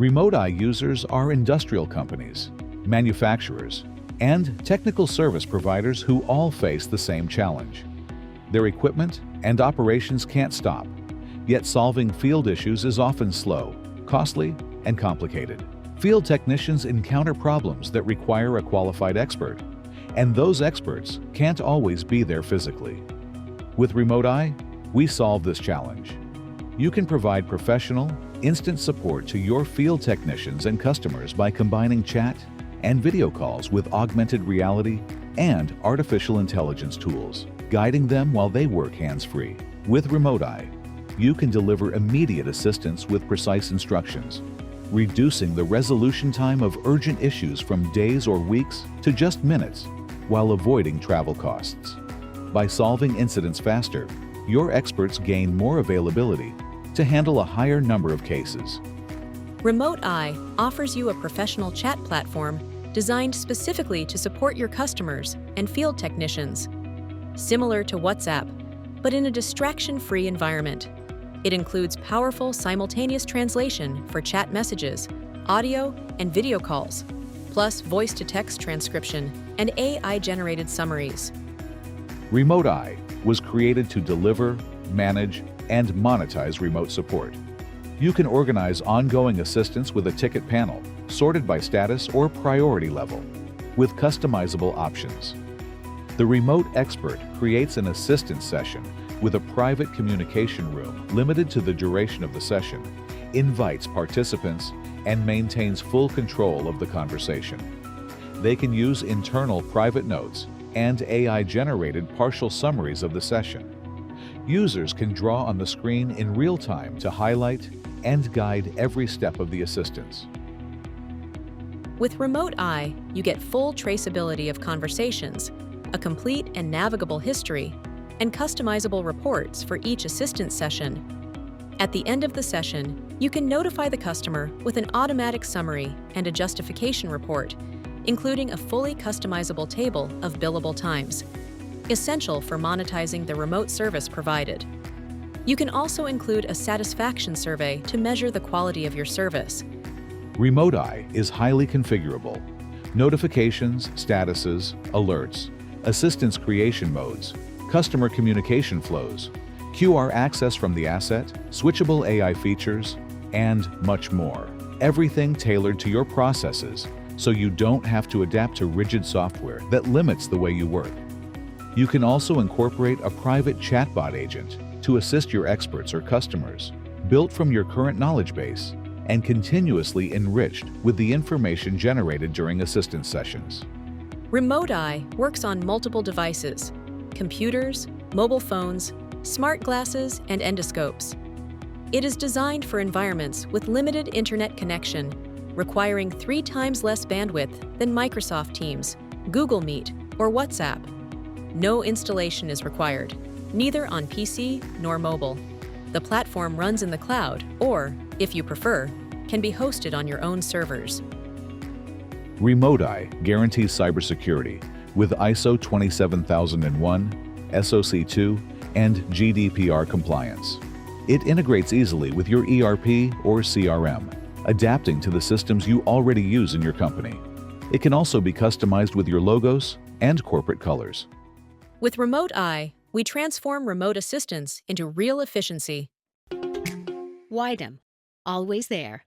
Remote eye users are industrial companies, manufacturers, and technical service providers who all face the same challenge. Their equipment and operations can't stop, yet solving field issues is often slow, costly, and complicated. Field technicians encounter problems that require a qualified expert, and those experts can't always be there physically. With Remote Eye, we solve this challenge. You can provide professional, instant support to your field technicians and customers by combining chat and video calls with augmented reality and artificial intelligence tools, guiding them while they work hands-free. With Remote Eye, you can deliver immediate assistance with precise instructions, reducing the resolution time of urgent issues from days or weeks to just minutes, while avoiding travel costs. By solving incidents faster, your experts gain more availability to handle a higher number of cases. Remote Eye offers you a professional chat platform designed specifically to support your customers and field technicians. Similar to WhatsApp, but in a distraction-free environment. It includes powerful simultaneous translation for chat messages, audio and video calls, plus voice-to-text transcription and AI-generated summaries. Remote Eye was created to deliver, manage, and monetize remote support. You can organize ongoing assistance with a ticket panel, sorted by status or priority level, with customizable options. The remote expert creates an assistance session with a private communication room limited to the duration of the session, invites participants, and maintains full control of the conversation. They can use internal private notes and AI-generated partial summaries of the session. Users can draw on the screen in real time to highlight and guide every step of the assistance. With Remote Eye, you get full traceability of conversations, a complete and navigable history, and customizable reports for each assistance session. At the end of the session, you can notify the customer with an automatic summary and a justification report, including a fully customizable table of billable times, essential for monetizing the remote service provided. You can also include a satisfaction survey to measure the quality of your service. Remote Eye is highly configurable. Notifications, statuses, alerts, assistance creation modes, customer communication flows, QR access from the asset, switchable AI features, and much more. Everything tailored to your processes, so you don't have to adapt to rigid software that limits the way you work. You can also incorporate a private chatbot agent to assist your experts or customers, built from your current knowledge base and continuously enriched with the information generated during assistance sessions. Remote Eye works on multiple devices: computers, mobile phones, smart glasses, and endoscopes. It is designed for environments with limited internet connection, requiring 3 times less bandwidth than Microsoft Teams, Google Meet, or WhatsApp. No installation is required, neither on PC nor mobile. The platform runs in the cloud or, if you prefer, can be hosted on your own servers. Remote Eye guarantees cybersecurity with ISO 27001, SOC 2, and GDPR compliance. It integrates easily with your ERP or CRM, adapting to the systems you already use in your company. It can also be customized with your logos and corporate colors. With Remote Eye, we transform remote assistance into real efficiency. Widem, always there.